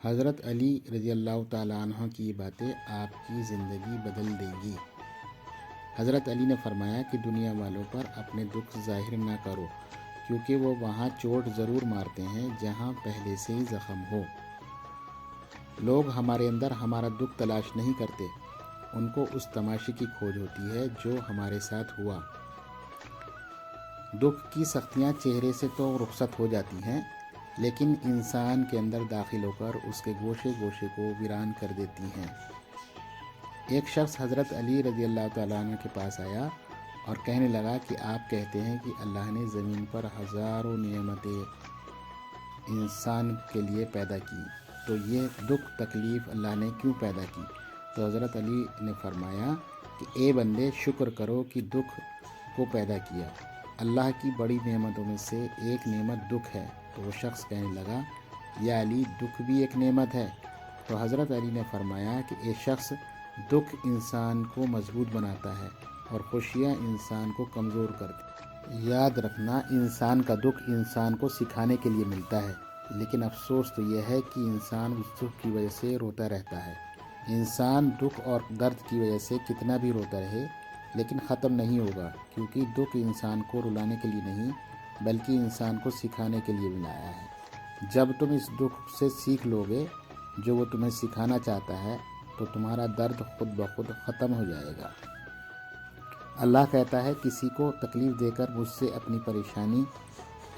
حضرت علی رضی اللہ تعالیٰ عنہ کی یہ باتیں آپ کی زندگی بدل دیں گی۔ حضرت علی نے فرمایا کہ دنیا والوں پر اپنے دکھ ظاہر نہ کرو، کیونکہ وہ وہاں چوٹ ضرور مارتے ہیں جہاں پہلے سے ہی زخم ہو۔ لوگ ہمارے اندر ہمارا دکھ تلاش نہیں کرتے، ان کو اس تماشے کی کھوج ہوتی ہے جو ہمارے ساتھ ہوا۔ دکھ کی سختیاں چہرے سے تو رخصت ہو جاتی ہیں، لیکن انسان کے اندر داخل ہو کر اس کے گوشے گوشے کو ویران کر دیتی ہیں۔ ایک شخص حضرت علی رضی اللہ تعالیٰ عنہ کے پاس آیا اور کہنے لگا کہ آپ کہتے ہیں کہ اللہ نے زمین پر ہزاروں نعمتیں انسان کے لیے پیدا کی، تو یہ دکھ تکلیف اللہ نے کیوں پیدا کی؟ تو حضرت علی نے فرمایا کہ اے بندے، شکر کرو کہ دکھ کو پیدا کیا۔ اللہ کی بڑی نعمتوں میں سے ایک نعمت دکھ ہے۔ تو وہ شخص کہنے لگا، یا علی، دکھ بھی ایک نعمت ہے؟ تو حضرت علی نے فرمایا کہ اے شخص، دکھ انسان کو مضبوط بناتا ہے اور خوشیاں انسان کو کمزور کرتی۔ یاد رکھنا، انسان کا دکھ انسان کو سکھانے کے لیے ملتا ہے، لیکن افسوس تو یہ ہے کہ انسان اس دکھ کی وجہ سے روتا رہتا ہے۔ انسان دکھ اور درد کی وجہ سے کتنا بھی روتا رہے لیکن ختم نہیں ہوگا، کیونکہ دکھ انسان کو رلانے کے لیے نہیں بلکہ انسان کو سکھانے کے لیے بنایا ہے۔ جب تم اس دکھ سے سیکھ لو گے جو وہ تمہیں سکھانا چاہتا ہے تو تمہارا درد خود بخود ختم ہو جائے گا۔ اللہ کہتا ہے، کسی کو تکلیف دے کر مجھ سے اپنی پریشانی،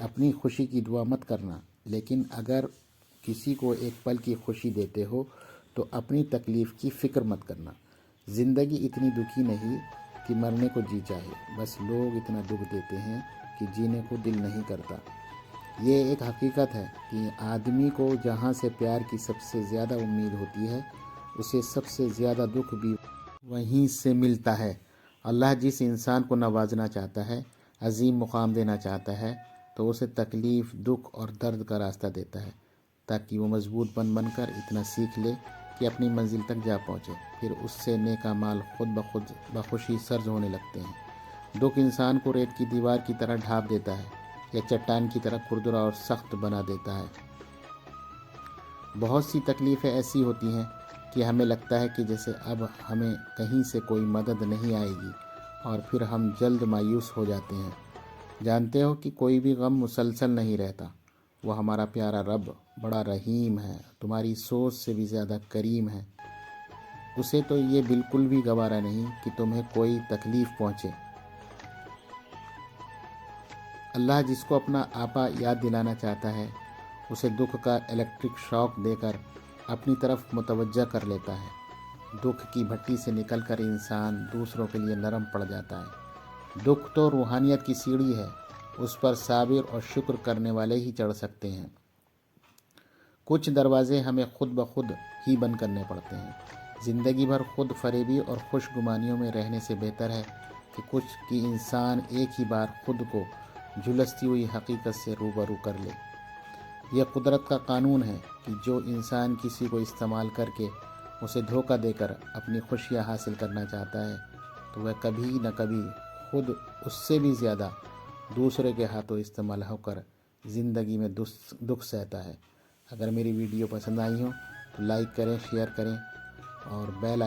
اپنی خوشی کی دعا مت کرنا، لیکن اگر کسی کو ایک پل کی خوشی دیتے ہو تو اپنی تکلیف کی فکر مت کرنا۔ زندگی اتنی دکھی نہیں کہ مرنے کو جی چاہے، بس لوگ اتنا دکھ دیتے ہیں کہ جینے کو دل نہیں کرتا۔ یہ ایک حقیقت ہے کہ آدمی کو جہاں سے پیار کی سب سے زیادہ امید ہوتی ہے، اسے سب سے زیادہ دکھ بھی وہیں سے ملتا ہے۔ اللہ جس انسان کو نوازنا چاہتا ہے، عظیم مقام دینا چاہتا ہے، تو اسے تکلیف، دکھ اور درد کا راستہ دیتا ہے، تاکہ وہ مضبوط بن کر اتنا سیکھ لے کہ اپنی منزل تک جا پہنچے۔ پھر اس سے نیک اعمال خود بخود بخوشی سرد ہونے لگتے ہیں۔ دکھ انسان کو ریت کی دیوار کی طرح ڈھانپ دیتا ہے یا چٹان کی طرح کھردرا اور سخت بنا دیتا ہے۔ بہت سی تکلیفیں ایسی ہوتی ہیں کہ ہمیں لگتا ہے کہ جیسے اب ہمیں کہیں سے کوئی مدد نہیں آئے گی، اور پھر ہم جلد مایوس ہو جاتے ہیں۔ جانتے ہو کہ کوئی بھی غم مسلسل نہیں رہتا، وہ ہمارا پیارا رب بڑا رحیم ہے، تمہاری سوچ سے بھی زیادہ کریم ہے۔ اسے تو یہ بالکل بھی گوارا نہیں کہ تمہیں کوئی تکلیف پہنچے۔ اللہ جس کو اپنا آپا یاد دلانا چاہتا ہے، اسے دکھ کا الیکٹرک شاک دے کر اپنی طرف متوجہ کر لیتا ہے۔ دکھ کی بھٹی سے نکل کر انسان دوسروں کے لیے نرم پڑ جاتا ہے۔ دکھ تو روحانیت کی سیڑھی ہے، اس پر صابر اور شکر کرنے والے ہی چڑھ سکتے ہیں۔ کچھ دروازے ہمیں خود بخود ہی بند کرنے پڑتے ہیں۔ زندگی بھر خود فریبی اور خوش گمانیوں میں رہنے سے بہتر ہے کہ انسان ایک ہی بار خود کو جھلستی ہوئی حقیقت سے روبرو کر لے۔ یہ قدرت کا قانون ہے کہ جو انسان کسی کو استعمال کر کے اسے دھوکہ دے کر اپنی خوشیاں حاصل کرنا چاہتا ہے، تو وہ کبھی نہ کبھی خود اس سے بھی زیادہ دوسرے کے ہاتھوں استعمال ہو کر زندگی میں دکھ سہتا ہے۔ اگر میری ویڈیو پسند آئی ہو تو لائک کریں، شیئر کریں اور بیل